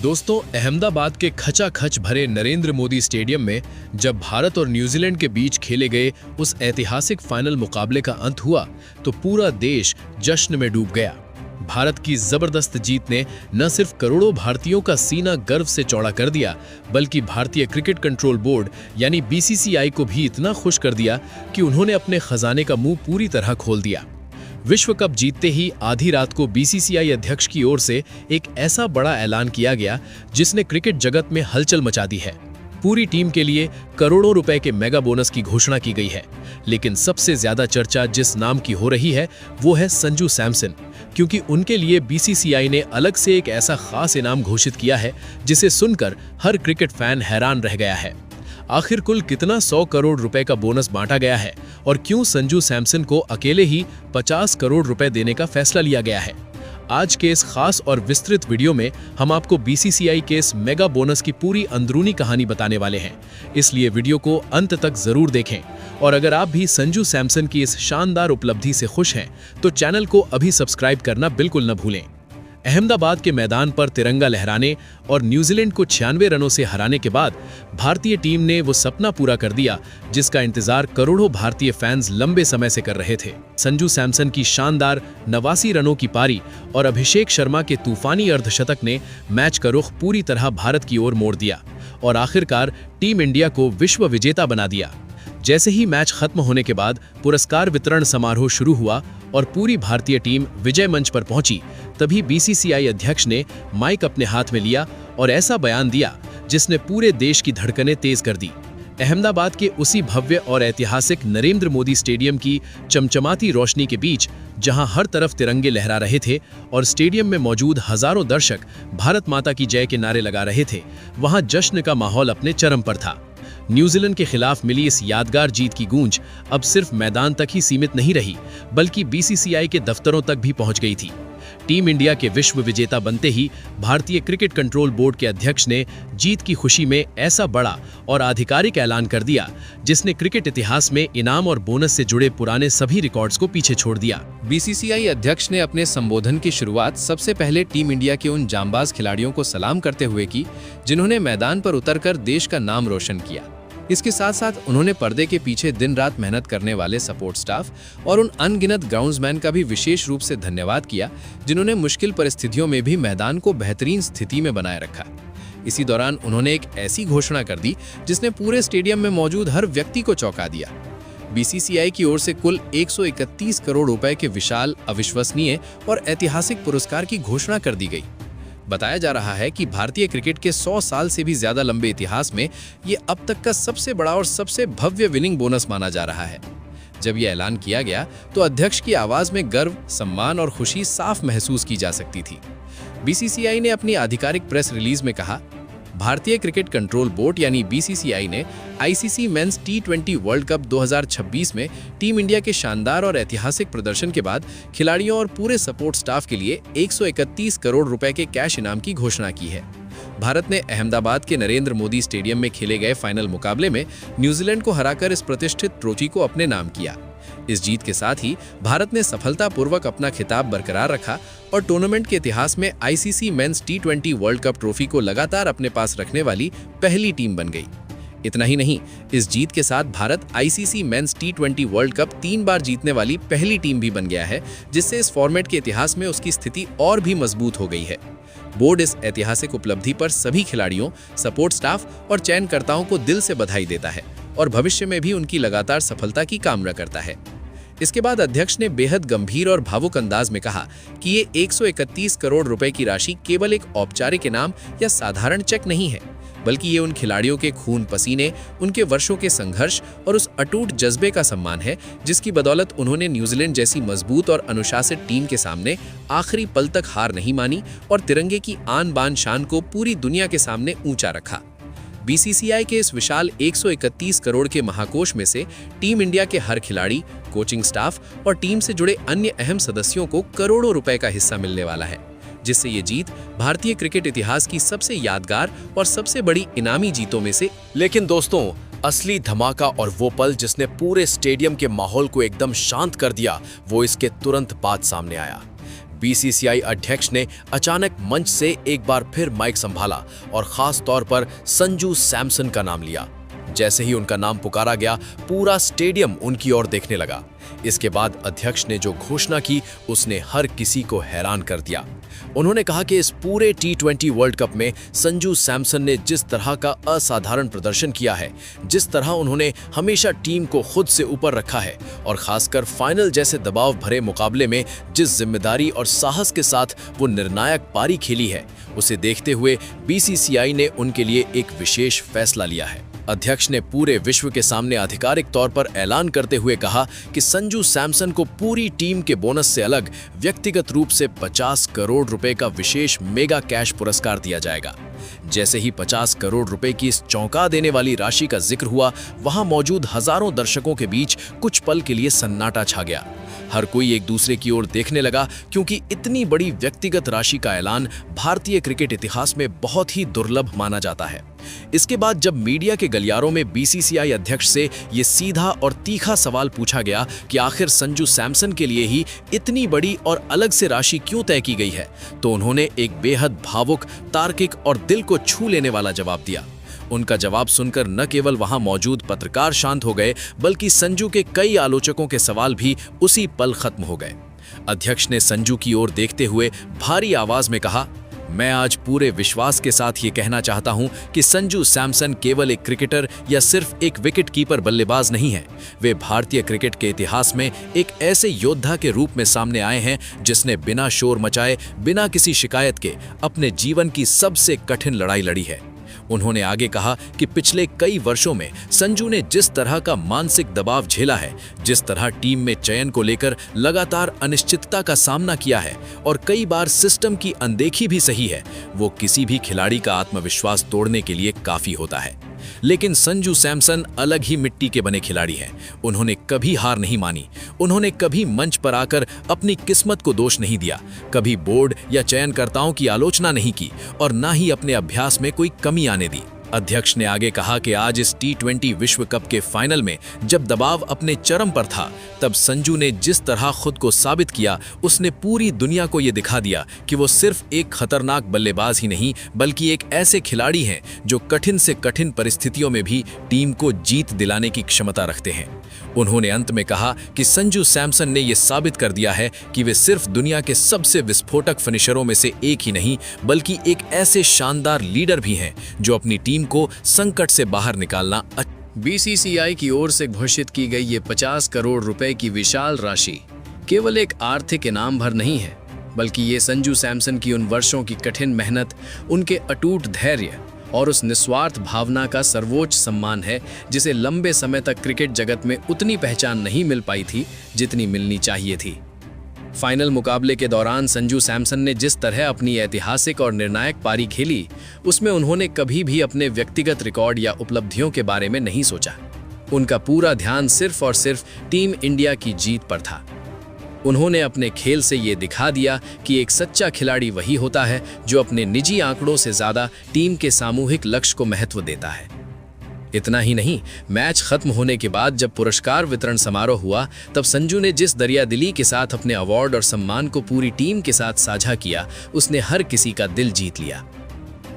दोस्तों, अहमदाबाद के खचाखच भरे नरेंद्र मोदी स्टेडियम में जब भारत और न्यूजीलैंड के बीच खेले गए उस ऐतिहासिक फाइनल मुकाबले का अंत हुआ तो पूरा देश जश्न में डूब गया। भारत की जबरदस्त जीत ने न सिर्फ करोड़ों भारतीयों का सीना गर्व से चौड़ा कर दिया, बल्कि भारतीय क्रिकेट कंट्रोल बोर्ड यानी बीसीसीआई को भी इतना खुश कर दिया कि उन्होंने अपने खजाने का मुंह पूरी तरह खोल दिया। विश्व कप जीतते ही आधी रात को बीसीसीआई अध्यक्ष की ओर से एक ऐसा बड़ा ऐलान किया गया जिसने क्रिकेट जगत में हलचल मचा दी है। पूरी टीम के लिए करोड़ों रुपए के मेगा बोनस की घोषणा की गई है, लेकिन सबसे ज्यादा चर्चा जिस नाम की हो रही है वो है संजू सैमसन, क्योंकि उनके लिए बीसीसीआई ने अलग से एक ऐसा खास इनाम घोषित किया है जिसे सुनकर हर क्रिकेट फैन हैरान रह गया है। आखिर कुल कितना 100 करोड़ रुपए का बोनस बांटा गया है और क्यों संजू सैमसन को अकेले ही 50 करोड़ रुपए देने का फैसला लिया गया है? आज के इस खास और विस्तृत वीडियो में हम आपको बीसीसीआई के इस मेगा बोनस की पूरी अंदरूनी कहानी बताने वाले हैं, इसलिए वीडियो को अंत तक जरूर देखें। और अगर आप भी संजू सैमसन की इस शानदार उपलब्धि से खुश हैं तो चैनल को अभी सब्सक्राइब करना बिल्कुल न भूलें। अहमदाबाद के मैदान पर तिरंगा लहराने और न्यूजीलैंड को 96 रनों से हराने के बाद भारतीय टीम ने वो सपना पूरा कर दिया जिसका इंतजार करोड़ों भारतीय फैंस लंबे समय से कर रहे थे। संजू सैमसन की शानदार 89 रनों की पारी और अभिषेक शर्मा के तूफानी अर्धशतक ने मैच का रुख पूरी तरह भारत की ओर मोड़ दिया और आखिरकार टीम इंडिया को विश्व विजेता बना दिया। जैसे ही मैच खत्म होने के बाद पुरस्कार वितरण समारोह शुरू हुआ और पूरी भारतीय टीम विजय मंच पर पहुंची, तभी बीसीसीआई अध्यक्ष ने माइक अपने हाथ में लिया और ऐसा बयान दिया जिसने पूरे देश की धड़कनें तेज कर दी। अहमदाबाद के उसी भव्य और ऐतिहासिक नरेंद्र मोदी स्टेडियम की चमचमाती रोशनी के बीच, जहां हर तरफ तिरंगे लहरा रहे थे और स्टेडियम में मौजूद हजारों दर्शक भारत माता की जय के नारे लगा रहे थे, वहां जश्न का माहौल अपने चरम पर था। न्यूजीलैंड के खिलाफ मिली इस यादगार जीत की गूंज अब सिर्फ मैदान तक ही सीमित नहीं रही, बल्कि बीसीसीआई के दफ्तरों तक भी पहुंच गई थी। टीम इंडिया के विश्व विजेता बनते ही भारतीय क्रिकेट कंट्रोल बोर्ड के अध्यक्ष ने जीत की खुशी में ऐसा बड़ा और आधिकारिक ऐलान कर दिया जिसने क्रिकेट इतिहास में इनाम और बोनस से जुड़े पुराने सभी रिकॉर्ड्स को पीछे छोड़ दिया। बीसीसीआई अध्यक्ष ने अपने संबोधन की शुरुआत सबसे पहले टीम इंडिया के उन जांबाज खिलाड़ियों को सलाम करते हुए की जिन्होंने मैदान पर उतरकर देश का नाम रोशन किया। इसके साथ साथ उन्होंने पर्दे के पीछे दिन रात मेहनत करने वाले सपोर्ट स्टाफ और उन अनगिनत ग्राउंड्समैन का भी विशेष रूप से धन्यवाद किया जिन्होंने मुश्किल परिस्थितियों में भी मैदान को बेहतरीन स्थिति में बनाए रखा। इसी दौरान उन्होंने एक ऐसी घोषणा कर दी जिसने पूरे स्टेडियम में मौजूद हर व्यक्ति को चौंका दिया। बीसीसीआई की ओर से कुल 131 करोड़ रुपए के विशाल, अविश्वसनीय और ऐतिहासिक पुरस्कार की घोषणा कर दी गई। बताया जा रहा है कि भारतीय क्रिकेट के 100 साल से भी ज्यादा लंबे इतिहास में ये अब तक का सबसे बड़ा और सबसे भव्य विनिंग बोनस माना जा रहा है। जब यह ऐलान किया गया तो अध्यक्ष की आवाज में गर्व, सम्मान और खुशी साफ महसूस की जा सकती थी। बीसीसीआई ने अपनी आधिकारिक प्रेस रिलीज में कहा, भारतीय क्रिकेट कंट्रोल बोर्ड यानी बीसीसीआई ने आईसीसी मेंस टी20 वर्ल्ड कप 2026 में टीम इंडिया के शानदार और ऐतिहासिक प्रदर्शन के बाद खिलाड़ियों और पूरे सपोर्ट स्टाफ के लिए 131 करोड़ रुपए के कैश इनाम की घोषणा की है। भारत ने अहमदाबाद के नरेंद्र मोदी स्टेडियम में खेले गए फाइनल मुकाबले में न्यूजीलैंड को हराकर इस प्रतिष्ठित ट्रॉफी को अपने नाम किया। इस जीत के साथ ही भारत ने सफलतापूर्वक अपना खिताब बरकरार रखा और टूर्नामेंट के इतिहास में आईसीसी मेंस टी20 वर्ल्ड कप ट्रॉफी को लगातार अपने पास रखने वाली पहली टीम बन गई। इतना ही नहीं, इस जीत के साथ भारत आईसीसी मेंस टी20 वर्ल्ड कप 3 बार जीतने वाली पहली टीम भी बन गया है, जिससे इस फॉर्मेट के इतिहास में उसकी स्थिति और भी मजबूत हो गई है। बोर्ड इस ऐतिहासिक उपलब्धि पर सभी खिलाड़ियों, सपोर्ट स्टाफ और चयनकर्ताओं को दिल से बधाई देता है और भविष्य में भी उनकी लगातार सफलता की कामना करता है। इसके बाद अध्यक्ष ने बेहद गंभीर और भावुक अंदाज में कहा कि ये 131 करोड़ रुपए की राशि केवल एक औपचारिक इनाम या साधारण चेक नहीं है, बल्कि ये उन खिलाड़ियों के खून पसीने, उनके वर्षों के संघर्ष और उस अटूट जज्बे का सम्मान है जिसकी बदौलत उन्होंने न्यूजीलैंड जैसी मजबूत और अनुशासित टीम के सामने आखिरी पल तक हार नहीं मानी और तिरंगे की आन बान शान को पूरी दुनिया के सामने ऊंचा रखा। बीसीसीआई के इस विशाल 131 करोड़ के महाकोष में से टीम इंडिया के हर खिलाड़ी, कोचिंग स्टाफ और टीम से जुड़े अन्य अहम सदस्यों को करोड़ों रुपए का हिस्सा मिलने वाला है, जिससे ये जीत भारतीय क्रिकेट इतिहास की सबसे यादगार और सबसे बड़ी इनामी जीतों में से। लेकिन दोस्तों, असली धमाका और वो पल जिसने पूरे स्टेडियम के माहौल को एकदम शांत कर दिया, वो इसके तुरंत बाद सामने आया। बीसीसीआई अध्यक्ष ने अचानक मंच से एक बार फिर माइक संभाला और खास तौर पर संजू सैमसन का नाम लिया। जैसे ही उनका नाम पुकारा गया, पूरा स्टेडियम उनकी ओर देखने लगा। इसके बाद अध्यक्ष ने जो घोषणा की उसने हर किसी को हैरान कर दिया। उन्होंने कहा कि इस पूरे T20 वर्ल्ड कप में संजू सैमसन ने जिस तरह का असाधारण प्रदर्शन किया है, जिस तरह उन्होंने हमेशा टीम को खुद से ऊपर रखा है और खासकर फाइनल जैसे दबाव भरे मुकाबले में जिस जिम्मेदारी और साहस के साथ वो निर्णायक पारी खेली है, उसे देखते हुए बीसीसीआई ने उनके लिए एक विशेष फैसला लिया है। अध्यक्ष ने पूरे विश्व के सामने आधिकारिक तौर पर ऐलान करते हुए कहा कि संजू सैमसन को पूरी टीम के बोनस से अलग व्यक्तिगत रूप से 50 करोड़ रुपए का विशेष मेगा कैश पुरस्कार दिया जाएगा। जैसे ही 50 करोड़ रुपए की इस चौंका देने वाली राशि का जिक्र हुआ, वहां मौजूद हजारों दर्शकों के बीच कुछ पल के लिए सन्नाटा छा गया। हर कोई एक दूसरे की ओर देखने लगा, क्योंकि इतनी बड़ी व्यक्तिगत राशि का ऐलान भारतीय क्रिकेट इतिहास में बहुत ही दुर्लभ माना जाता है। इसके बाद जब मीडिया के गलियारों में बीसीसीआई अध्यक्ष से ये सीधा और तीखा सवाल पूछा गया कि आखिर संजू सैमसन के लिए ही इतनी बड़ी और अलग से राशि क्यों तय की गई है, तो उन्होंने एक बेहद भावुक, तार्किक और दिल को छू लेने वाला जवाब दिया। उनका जवाब सुनकर न केवल वहां मौजूद पत्रकार शांत हो गए, बल्कि संजू के कई आलोचकों के सवाल भी उसी पल खत्म हो गए। अध्यक्ष ने संजू की ओर देखते हुए भारी आवाज में कहा, मैं आज पूरे विश्वास के साथ ये कहना चाहता हूं कि संजू सैमसन केवल एक क्रिकेटर या सिर्फ एक विकेट कीपर बल्लेबाज नहीं है। वे भारतीय क्रिकेट के इतिहास में एक ऐसे योद्धा के रूप में सामने आए हैं जिसने बिना शोर मचाए, बिना किसी शिकायत के अपने जीवन की सबसे कठिन लड़ाई लड़ी है। उन्होंने आगे कहा कि पिछले कई वर्षों में संजू ने जिस तरह का मानसिक दबाव झेला है, जिस तरह टीम में चयन को लेकर लगातार अनिश्चितता का सामना किया है और कई बार सिस्टम की अनदेखी भी सही है, वो किसी भी खिलाड़ी का आत्मविश्वास तोड़ने के लिए काफी होता है। लेकिन संजू सैमसन अलग ही मिट्टी के बने खिलाड़ी हैं। उन्होंने कभी हार नहीं मानी, उन्होंने कभी मंच पर आकर अपनी किस्मत को दोष नहीं दिया, कभी बोर्ड या चयनकर्ताओं की आलोचना नहीं की और ना ही अपने अभ्यास में कोई कमी आने दी। अध्यक्ष ने आगे कहा कि आज इस T20 विश्व कप के फाइनल में जब दबाव अपने चरम पर था, तब संजू ने जिस तरह खुद को साबित किया, उसने पूरी दुनिया को ये दिखा दिया कि वो सिर्फ एक खतरनाक बल्लेबाज ही नहीं, बल्कि एक ऐसे खिलाड़ी हैं जो कठिन से कठिन परिस्थितियों में भी टीम को जीत दिलाने की क्षमता रखते हैं। उन्होंने अंत में कहा कि संजू सैमसन ने यह साबित कर दिया है कि वे सिर्फ दुनिया के सबसे विस्फोटक फिनिशरों में से एक ही नहीं, बल्कि एक ऐसे शानदार लीडर भी हैं जो अपनी टीम को संकट से बाहर निकालना। बीसीसीआई की ओर से घोषित की गई ये 50 करोड़ रुपए की विशाल राशि केवल एक आर्थिक इनाम भर नहीं है, बल्कि ये संजू सैमसन की उन वर्षों की कठिन मेहनत, उनके अटूट धैर्य और उस निस्वार्थ भावना का सर्वोच्च सम्मान है जिसे लंबे समय तक क्रिकेट जगत में उतनी पहचान नहीं मिल पाई थी जितनी मिलनी चाहिए थी। फाइनल मुकाबले के दौरान संजू सैमसन ने जिस तरह अपनी ऐतिहासिक और निर्णायक पारी खेली, उसमें उन्होंने कभी भी अपने व्यक्तिगत रिकॉर्ड या उपलब्धियों के बारे में नहीं सोचा। उनका पूरा ध्यान सिर्फ और सिर्फ टीम इंडिया की जीत पर था। उन्होंने अपने खेल से ये दिखा दिया कि एक सच्चा खिलाड़ी वही होता है जो अपने निजी आंकड़ों से ज्यादा टीम के सामूहिक लक्ष्य को महत्व देता है। इतना ही नहीं, मैच खत्म होने के बाद जब पुरस्कार वितरण समारोह हुआ, तब संजू ने जिस दरियादिली के साथ अपने अवार्ड और सम्मान को पूरी टीम के साथ साझा किया, उसने हर किसी का दिल जीत लिया।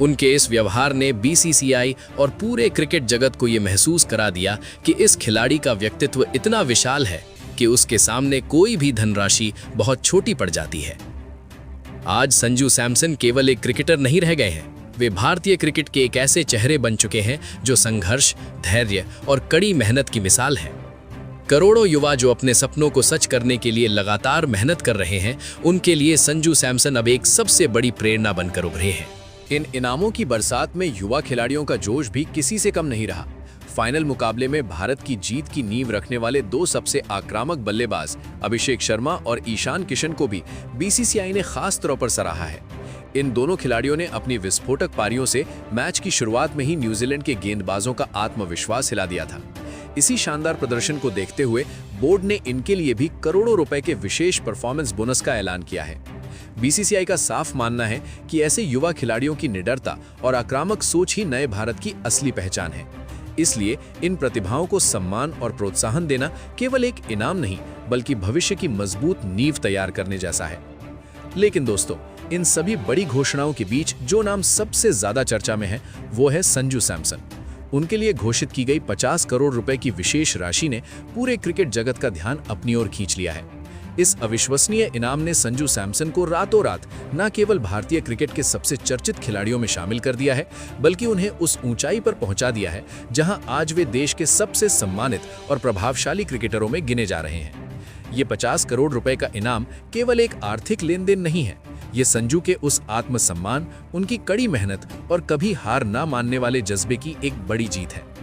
उनके इस व्यवहार ने बीसीसीआई और पूरे क्रिकेट जगत को ये महसूस करा दिया कि इस खिलाड़ी का व्यक्तित्व इतना विशाल है कि उसके सामने कोई भी धनराशि बहुत छोटी पड़ जाती है। आज संजू सैमसन केवल एक क्रिकेटर नहीं रह गए हैं, वे भारतीय क्रिकेट के एक ऐसे चेहरे बन चुके हैं जो संघर्ष, धैर्य और कड़ी मेहनत की मिसाल है। करोड़ों युवा जो अपने सपनों को सच करने के लिए लगातार मेहनत कर रहे हैं, उनके लिए संजू सैमसन अब एक सबसे बड़ी प्रेरणा बनकर उभरे हैं। इन इनामों की बरसात में युवा खिलाड़ियों का जोश भी किसी से कम नहीं रहा। फाइनल मुकाबले में भारत की जीत की नींव रखने वाले दो सबसे आक्रामक बल्लेबाज अभिषेक शर्मा और ईशान किशन को भी बीसीसीआई ने खास तौर पर सराहा है। इन दोनों खिलाड़ियों ने अपनी विस्फोटक पारियों से मैच की शुरुआत में ही न्यूजीलैंड के गेंदबाजों का आत्मविश्वास हिला दिया था। इसी शानदार प्रदर्शन को देखते हुए बोर्ड ने इनके लिए भी करोड़ों रुपए के विशेष परफॉर्मेंस बोनस का ऐलान किया है। बीसीसीआई का साफ मानना है कि ऐसे युवा खिलाड़ियों की निडरता और आक्रामक सोच ही नए भारत की असली पहचान है। इसलिए इन प्रतिभाओं को सम्मान और प्रोत्साहन देना केवल एक इनाम नहीं, बल्कि भविष्य की मजबूत नींव तैयार करने जैसा है। लेकिन दोस्तों, इन सभी बड़ी घोषणाओं के बीच जो नाम सबसे ज्यादा चर्चा में है वो है संजू सैमसन। उनके लिए घोषित की गई 50 करोड़ रुपए की विशेष राशि ने पूरे क्रिकेट जगत का ध्यान अपनी ओर खींच लिया है। इस अविश्वसनीय इनाम ने संजू सैमसन को रातों रात न केवल भारतीय क्रिकेट के सबसे चर्चित खिलाड़ियों में शामिल कर दिया है, बल्कि उन्हें उस ऊंचाई पर पहुंचा दिया है जहां आज वे देश के सबसे सम्मानित और प्रभावशाली क्रिकेटरों में गिने जा रहे हैं। ये 50 करोड़ रुपए का इनाम केवल एक आर्थिक लेन देन नहीं है, ये संजू के उस आत्मसम्मान, उनकी कड़ी मेहनत और कभी हार ना मानने वाले जज्बे की एक बड़ी जीत है।